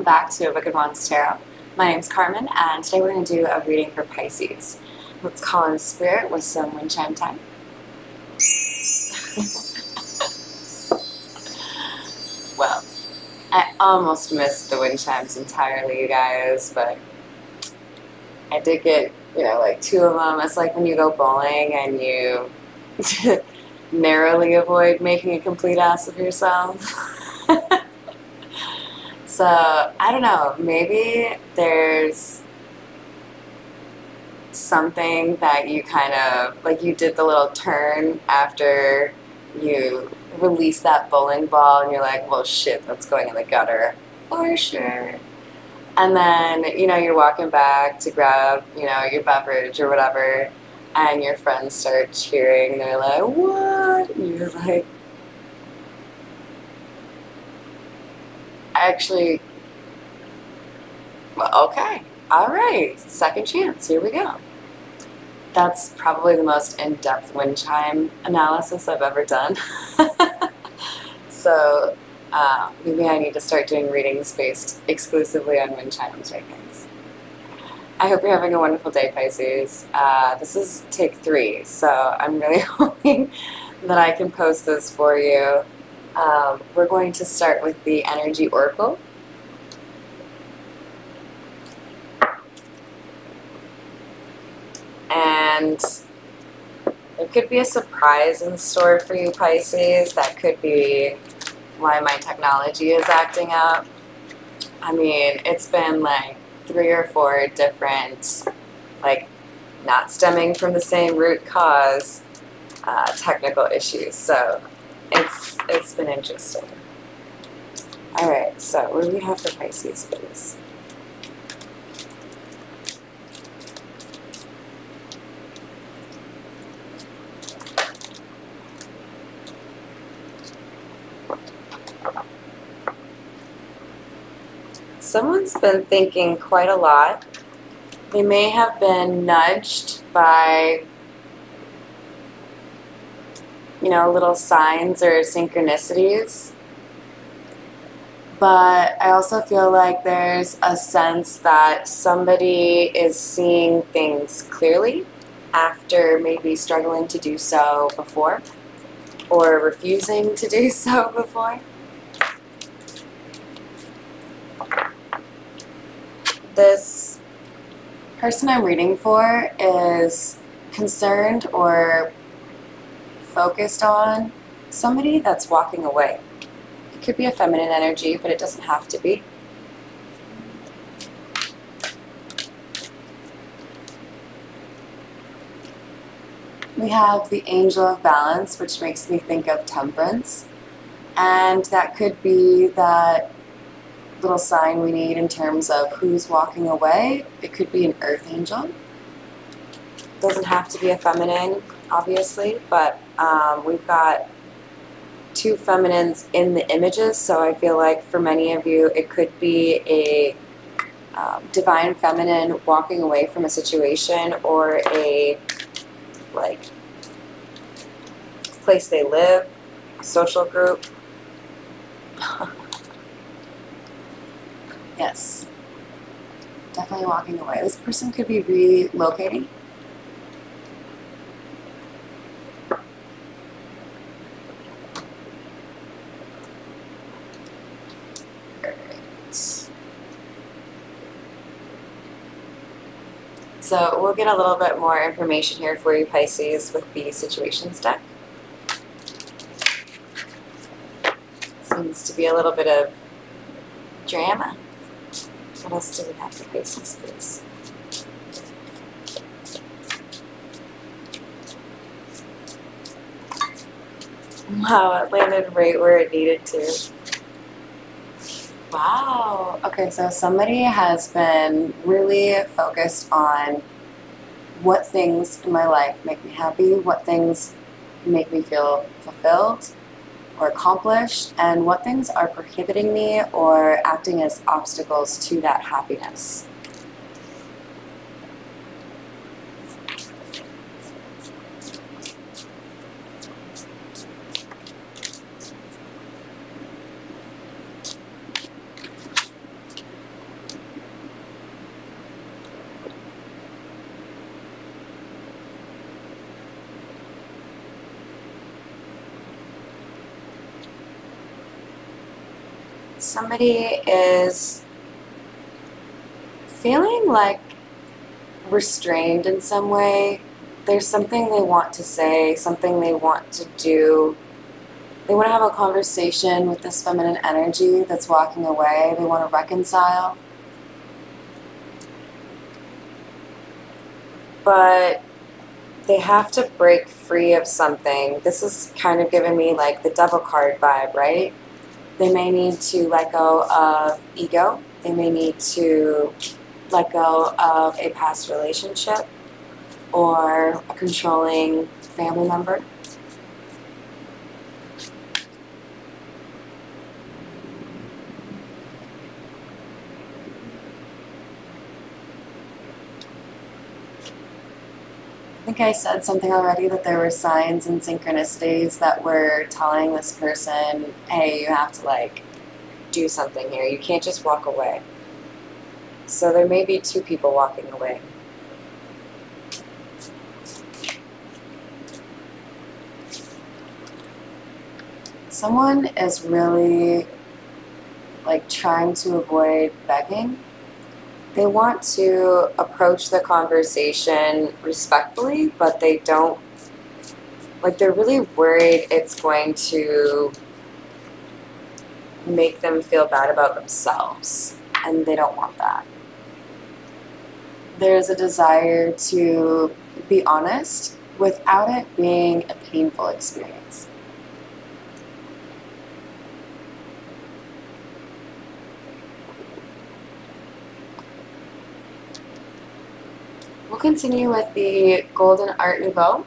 back to Wicked Ones Tarot. My name's Carmen, and today we're going to do a reading for Pisces. Let's call in spirit with some wind chime time. Well, I almost missed the wind chimes entirely, you guys, but I did get, like 2 of them. It's like when you go bowling and you narrowly avoid making a complete ass of yourself. So, I don't know, maybe there's something that you kind of, like you did the little turn after you release that bowling ball and you're like, well shit, that's going in the gutter, for sure. And then, you're walking back to grab, your beverage or whatever, and your friends start cheering, they're like, what? And you're like, actually, well, okay, alright, second chance, here we go. That's probably the most in-depth wind chime analysis I've ever done. So maybe I need to start doing readings based exclusively on wind chimes right now. I hope you're having a wonderful day, Pisces. This is take 3, so I'm really hoping that I can post this for you. We're going to start with the Energy Oracle. And there could be a surprise in store for you, Pisces. That could be why my technology is acting up. I mean, it's been like 3 or 4 different, like, not stemming from the same root cause technical issues. So it's been interesting. Alright, so what do we have for Pisces, please? Someone's been thinking quite a lot. They may have been nudged by, little signs or synchronicities. But I also feel like there's a sense that somebody is seeing things clearly after maybe struggling to do so before, or refusing to do so before. This person I'm reading for is concerned or focused on somebody that's walking away. It could be a feminine energy, but it doesn't have to be. We have the Angel of Balance, which makes me think of temperance, and that could be that little sign we need in terms of who's walking away. It could be an earth angel. Doesn't have to be a feminine, obviously, but we've got 2 feminines in the images, so I feel like for many of you it could be a divine feminine walking away from a situation, or a place they live, social group. Yes, definitely walking away. This person could be relocating. So we'll get a little bit more information here for you, Pisces, with the Situations deck. Seems to be a little bit of drama. What else do we have for Pisces, please? Wow, it landed right where it needed to. Wow. Okay, so somebody has been really focused on what things in my life make me happy, what things make me feel fulfilled or accomplished, and what things are prohibiting me or acting as obstacles to that happiness. somebody is feeling like restrained in some way. There's something they want to say, something they want to do. They want to have a conversation with this feminine energy that's walking away. They want to reconcile. But they have to break free of something. This is kind of giving me like the Devil card vibe, right? They may need to let go of ego. They may need to let go of a past relationship or a controlling family member. I think I said something already, that there were signs and synchronicities that were telling this person, hey, you have to like do something here. You can't just walk away. So there may be two people walking away. Someone is really like trying to avoid begging. They want to approach the conversation respectfully, but they don't, like, they're really worried it's going to make them feel bad about themselves, and they don't want that. There's a desire to be honest without it being a painful experience. We'll continue with the Golden Art Nouveau.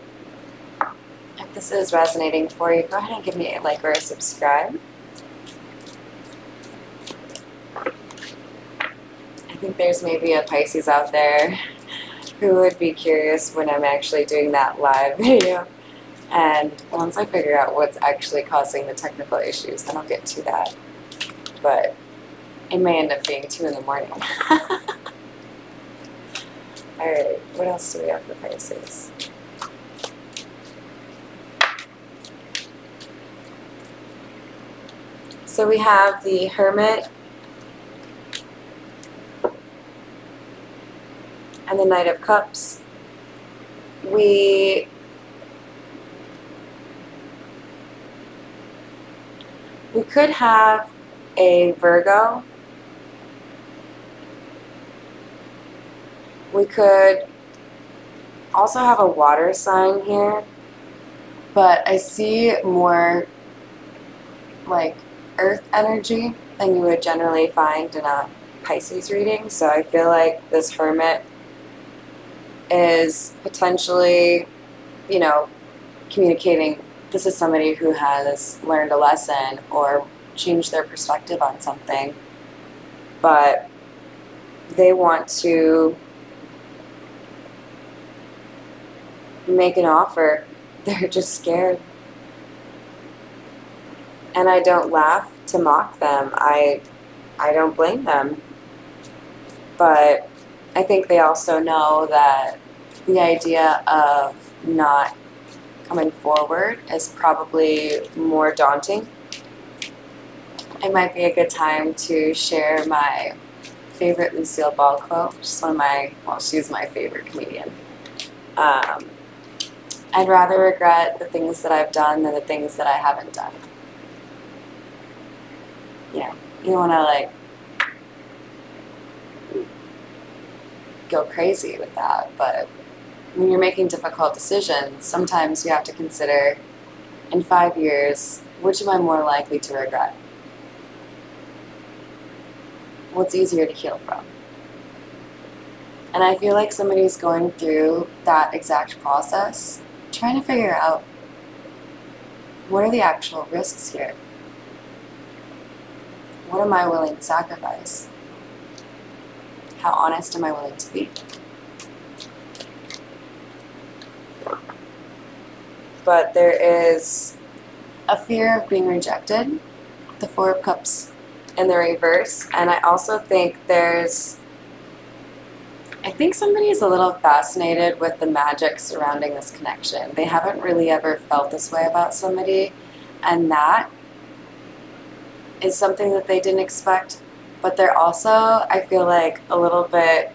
If this is resonating for you, go ahead and give me a like or a subscribe. I think there's maybe a Pisces out there who would be curious when I'm actually doing that live video. And once I figure out what's actually causing the technical issues, then I'll get to that. But it may end up being 2 in the morning. Alright, what else do we have for Pisces? So we have the Hermit and the Knight of Cups. We could have a Virgo. We could also have a water sign here, but I see more like earth energy than you would generally find in a Pisces reading. So I feel like this Hermit is potentially, you know, communicating this is somebody who has learned a lesson or changed their perspective on something, but they want to make an offer. They're just scared. And I don't laugh to mock them. I don't blame them. But I think they also know that the idea of not coming forward is probably more daunting. It might be a good time to share my favorite Lucille Ball quote. She's one of my, well, she's my favorite comedian. I'd rather regret the things that I've done than the things that I haven't done. You know, you don't want to like go crazy with that, but when you're making difficult decisions, sometimes you have to consider, in 5 years, which am I more likely to regret? What's easier to heal from? And I feel like somebody's going through that exact process, trying to figure out what are the actual risks here? What am I willing to sacrifice? How honest am I willing to be? But there is a fear of being rejected, the Four of Cups in the reverse, and I also think I think somebody is a little fascinated with the magic surrounding this connection. They haven't really ever felt this way about somebody, and that is something that they didn't expect, but they're also, I feel like, a little bit,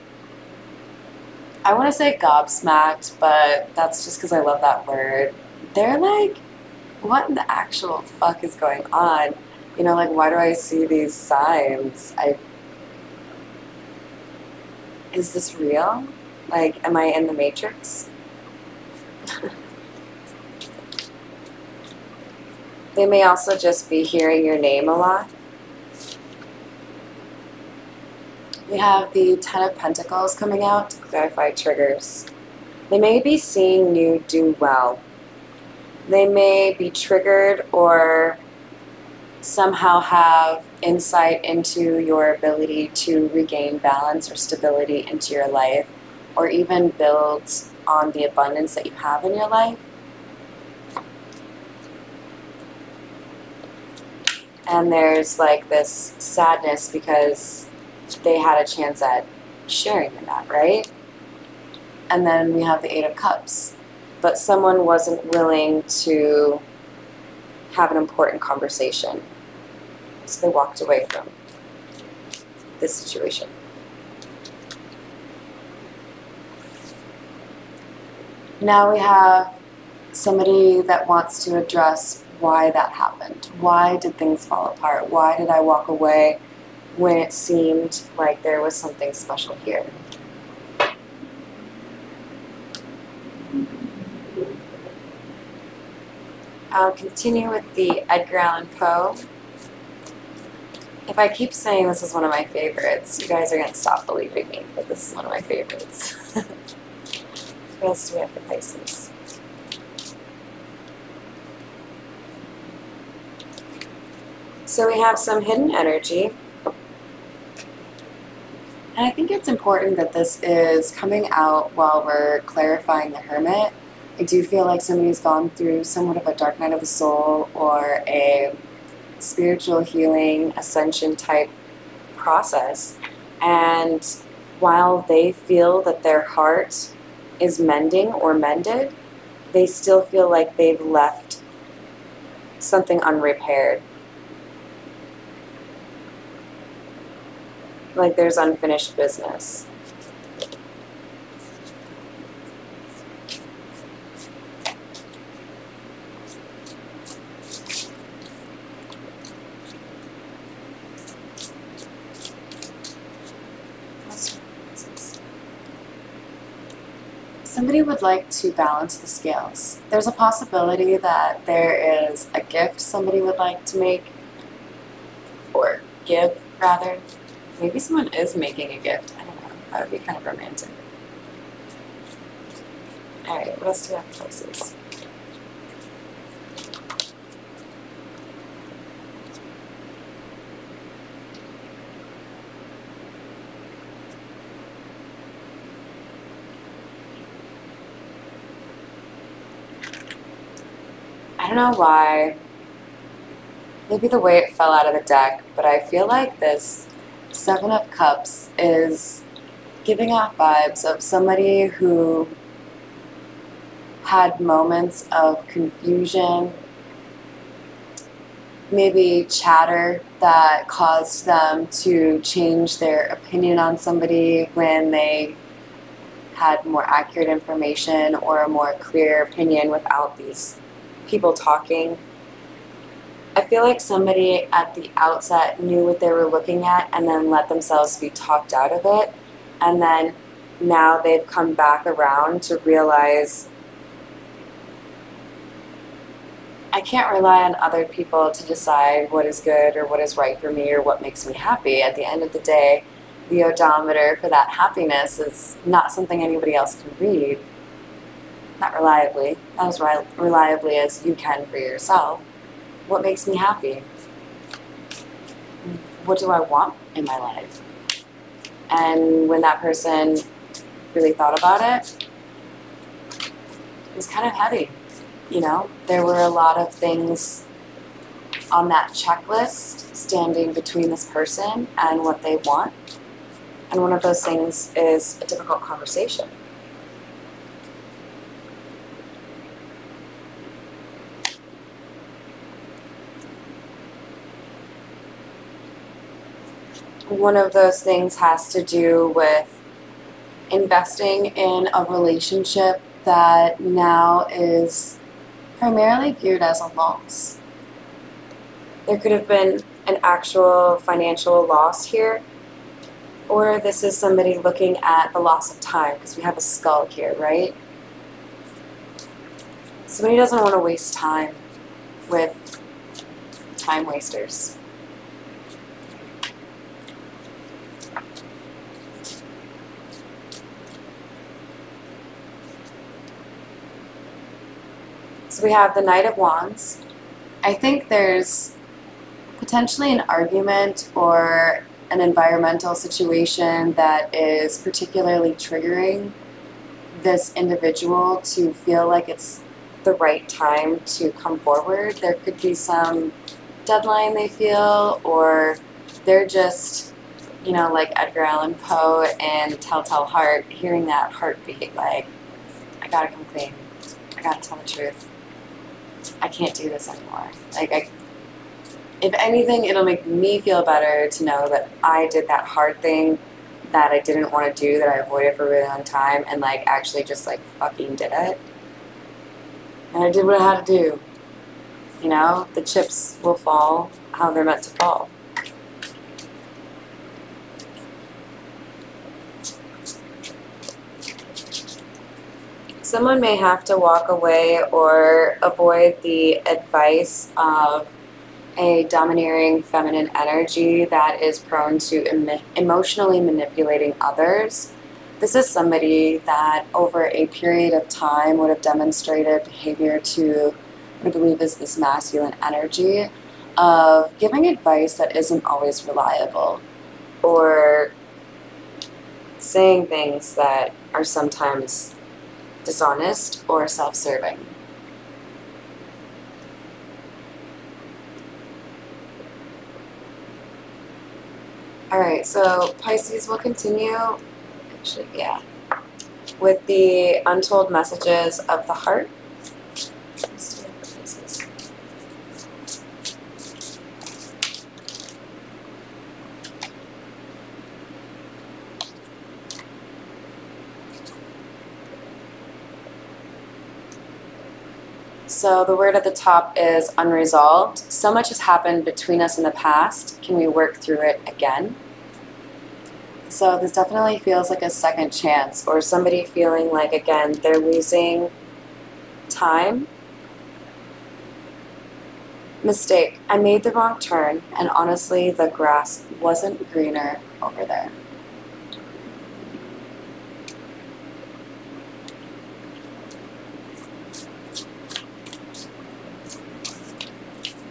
I want to say gobsmacked, but that's just because I love that word. They're like, what in the actual fuck is going on? You know, like, why do I see these signs? Is this real? Like, am I in the Matrix? They may also just be hearing your name a lot. We have the Ten of Pentacles coming out to clarify triggers. They may be seeing you do well. They may be triggered or somehow have insight into your ability to regain balance or stability into your life, or even build on the abundance that you have in your life. And there's like this sadness because they had a chance at sharing in that, right? And then we have the Eight of Cups. But someone wasn't willing to have an important conversation. So they walked away from this situation. Now we have somebody that wants to address why that happened. Why did things fall apart? Why did I walk away when it seemed like there was something special here? I'll continue with the Edgar Allan Poe. If I keep saying this is one of my favorites, you guys are going to stop believing me, but this is one of my favorites. What else do we have for Pisces? So we have some hidden energy. And I think it's important that this is coming out while we're clarifying the Hermit. I do feel like somebody's gone through somewhat of a dark night of the soul or a spiritual healing, ascension type process. And while they feel that their heart is mending or mended, they still feel like they've left something unrepaired. Like there's unfinished business. Somebody would like to balance the scales. There's a possibility that there is a gift somebody would like to make, or give, rather. Maybe someone is making a gift. I don't know. That would be kind of romantic. Alright, what else do we have for Pisces? I don't know why. Maybe the way it fell out of the deck, but I feel like this Seven of Cups is giving off vibes of somebody who had moments of confusion, maybe chatter that caused them to change their opinion on somebody when they had more accurate information or a more clear opinion without these people talking. I feel like somebody at the outset knew what they were looking at and then let themselves be talked out of it. And then now they've come back around to realize I can't rely on other people to decide what is good or what is right for me or what makes me happy. At the end of the day, the odometer for that happiness is not something anybody else can read. Not reliably. Not as reliably as you can for yourself. What makes me happy? What do I want in my life? And when that person really thought about it, it was kind of heavy. You know, there were a lot of things on that checklist standing between this person and what they want. And one of those things is a difficult conversation. one of those things has to do with investing in a relationship that now is primarily viewed as a loss. There could have been an actual financial loss here, or this is somebody looking at the loss of time, because we have a skull here, right? Somebody doesn't want to waste time with time wasters. So we have the Knight of Wands. I think there's potentially an argument or an environmental situation that is particularly triggering this individual to feel like it's the right time to come forward. There could be some deadline they feel, or they're just, you know, like Edgar Allan Poe and Telltale Heart, hearing that heartbeat, like, I gotta come clean. I gotta tell the truth. I can't do this anymore. Like, if anything, it'll make me feel better to know that I did that hard thing that I didn't want to do, that I avoided for a really long time, and like actually just like fucking did it. And I did what I had to do. You know, the chips will fall how they're meant to fall. Someone may have to walk away or avoid the advice of a domineering feminine energy that is prone to emotionally manipulating others. This is somebody that over a period of time would have demonstrated behavior to what I believe is this masculine energy of giving advice that isn't always reliable, or saying things that are sometimes dishonest or self-serving. Alright, so Pisces will continue, actually, yeah, with the untold messages of the heart. Let's do it for Pisces. So the word at the top is unresolved. So much has happened between us in the past. Can we work through it again? So this definitely feels like a second chance, or somebody feeling like, again, they're losing time. Mistake. I made the wrong turn, and honestly, the grass wasn't greener over there.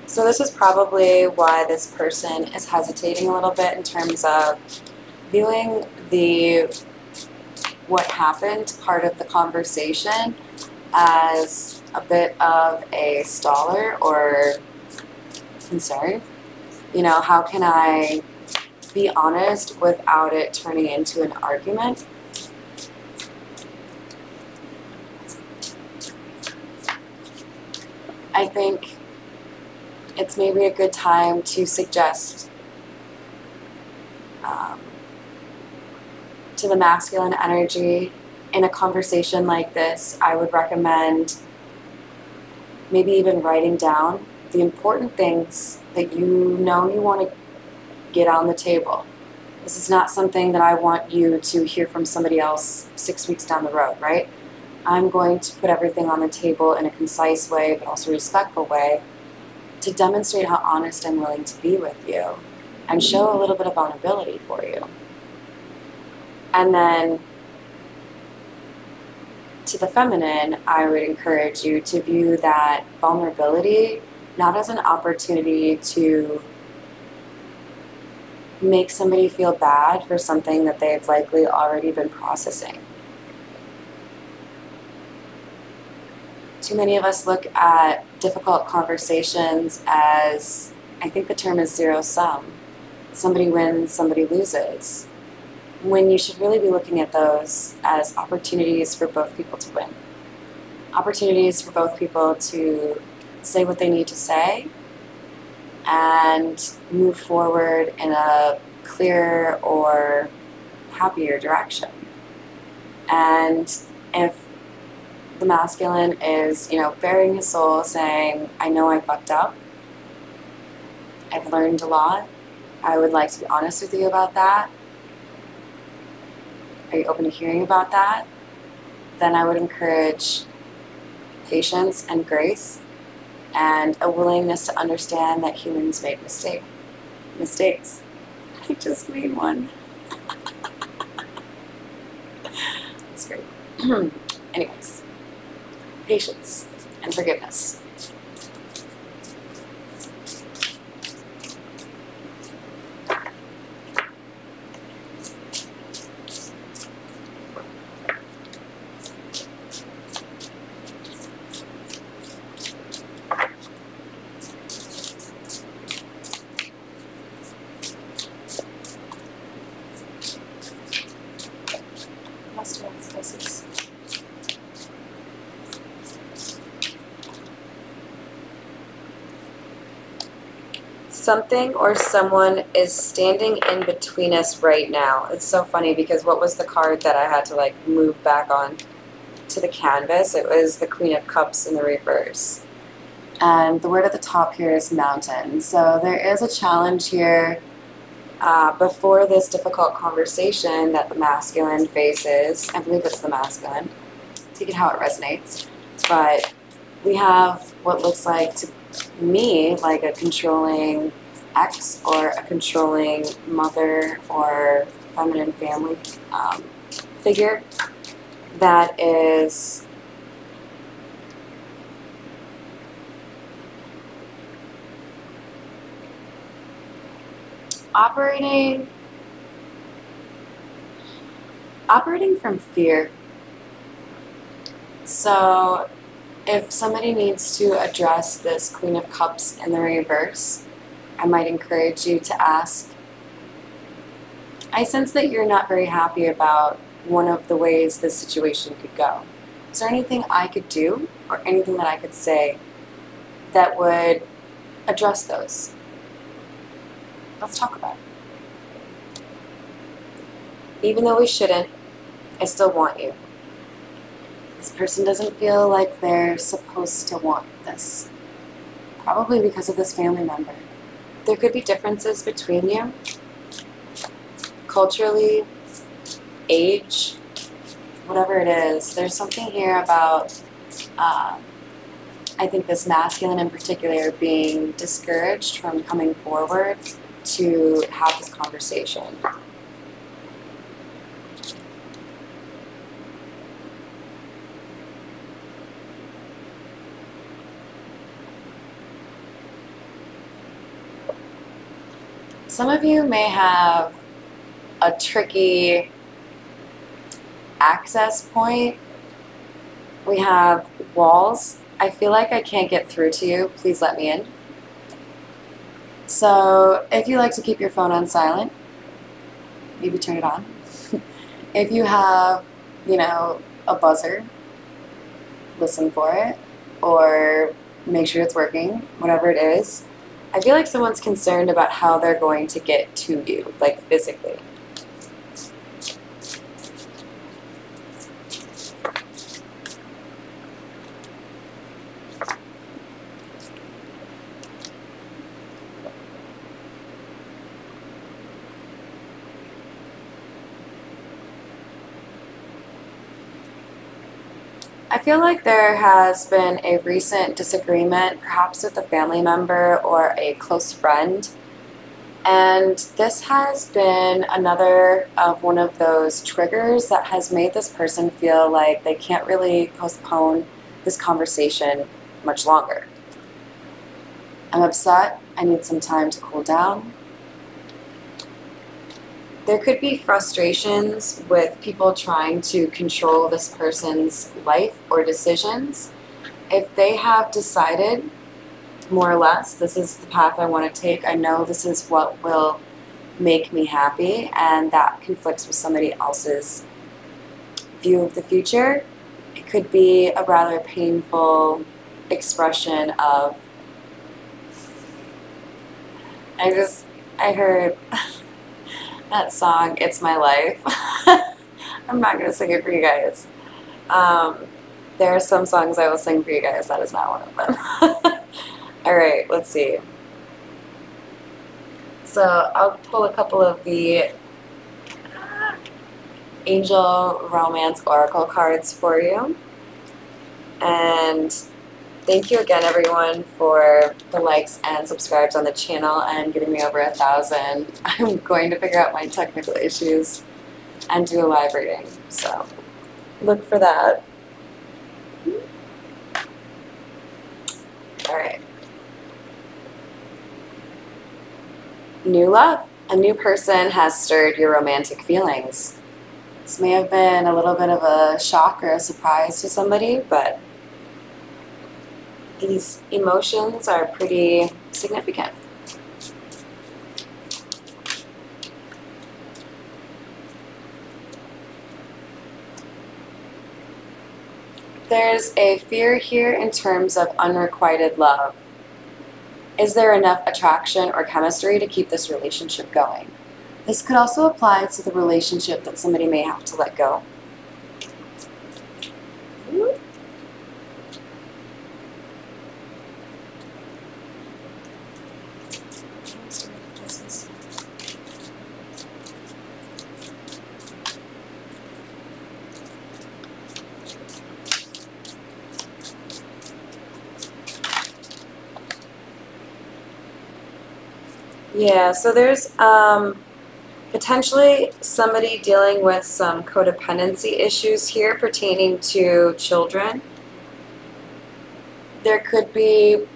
So this is probably why this person is hesitating a little bit in terms of viewing the what happened part of the conversation as a bit of a staller or concern. You know, how can I be honest without it turning into an argument? I think it's maybe a good time to suggest to the masculine energy in a conversation like this, I would recommend maybe even writing down the important things that you know you want to get on the table. This is not something that I want you to hear from somebody else 6 weeks down the road, right? I'm going to put everything on the table in a concise way, but also respectful way, to demonstrate how honest I'm willing to be with you and show a little bit of vulnerability for you. And then to the feminine, I would encourage you to view that vulnerability not as an opportunity to make somebody feel bad for something that they've likely already been processing. Too many of us look at difficult conversations as, I think the term is zero sum. Somebody wins, somebody loses. When you should really be looking at those as opportunities for both people to win. Opportunities for both people to say what they need to say and move forward in a clearer or happier direction. And if the masculine is, bearing his soul, saying, I know I fucked up, I've learned a lot, I would like to be honest with you about that, are you open to hearing about that? Then I would encourage patience and grace and a willingness to understand that humans make mistakes. I just made one. That's great. Anyways, patience and forgiveness. PISCES. Something or someone is standing in between us right now. It's so funny because what was the card that I had to move back on to the canvas? It was the Queen of Cups in the reverse. And the word at the top here is mountain. So there is a challenge here before this difficult conversation that the masculine faces. I believe it's the masculine. Take it how it resonates. But we have what looks like to me like a controlling ex or a controlling mother or feminine family figure that is operating from fear. So if somebody needs to address this Queen of Cups in the reverse, I might encourage you to ask, I sense that you're not very happy about one of the ways this situation could go. Is there anything I could do or anything that I could say that would address those? Let's talk about it. Even though we shouldn't, I still want you. This person doesn't feel like they're supposed to want this. Probably because of this family member. There could be differences between you. Culturally, age, whatever it is. There's something here about, I think this masculine in particular being discouraged from coming forward to have this conversation. Some of you may have a tricky access point. We have walls. I feel like I can't get through to you. Please let me in. So if you like to keep your phone on silent, maybe turn it on. If you have, a buzzer, listen for it, or make sure it's working, whatever it is. I feel like someone's concerned about how they're going to get to you, physically. I feel like there has been a recent disagreement, perhaps with a family member or a close friend, and this has been another of one of those triggers that has made this person feel like they can't really postpone this conversation much longer. I'm upset. I need some time to cool down. There could be frustrations with people trying to control this person's life or decisions. If they have decided, more or less, this is the path I want to take, I know this is what will make me happy, and that conflicts with somebody else's view of the future, it could be a rather painful expression of, I heard that song, It's My Life. I'm not going to sing it for you guys. There are some songs I will sing for you guys. That is not one of them. Alright, let's see. So I'll pull a couple of the Angel Romance Oracle cards for you. And thank you again, everyone, for the likes and subscribes on the channel and getting me over 1,000. I'm going to figure out my technical issues and do a live reading. So look for that. Alright. New love. A new person has stirred your romantic feelings. This may have been a little bit of a shock or a surprise to somebody, but these emotions are pretty significant. There's a fear here in terms of unrequited love. Is there enough attraction or chemistry to keep this relationship going? This could also apply to the relationship that somebody may have to let go. Yeah, so there's potentially somebody dealing with some codependency issues here pertaining to children. There could be,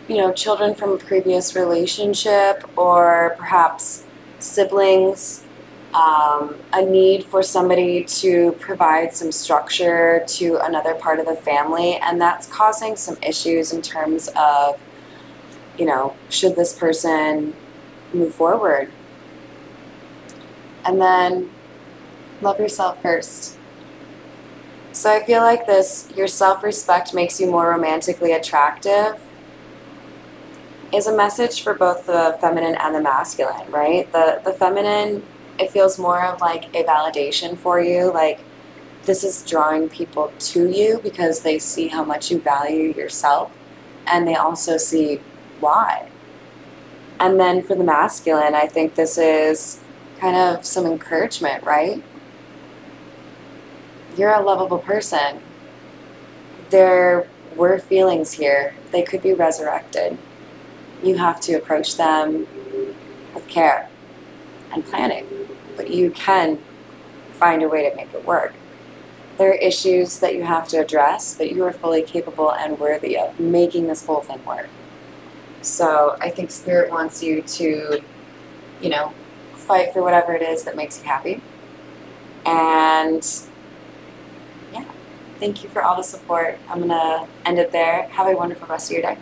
you know, children from a previous relationship, or perhaps siblings, a need for somebody to provide some structure to another part of the family, and that's causing some issues in terms of, you know, should this person move forward? And then love yourself first. So I feel like this, your self-respect makes you more romantically attractive, is a message for both the feminine and the masculine, right? The feminine, it feels more of like a validation for you, like this is drawing people to you because they see how much you value yourself, and they also see why. And then for the masculine, I think this is kind of some encouragement, right? You're a lovable person. There were feelings here. They could be resurrected. You have to approach them with care and planning, but you can find a way to make it work. There are issues that you have to address, but you are fully capable and worthy of making this whole thing work. So I think Spirit wants you to, you know, fight for whatever it is that makes you happy. And yeah, thank you for all the support. I'm going to end it there. Have a wonderful rest of your day.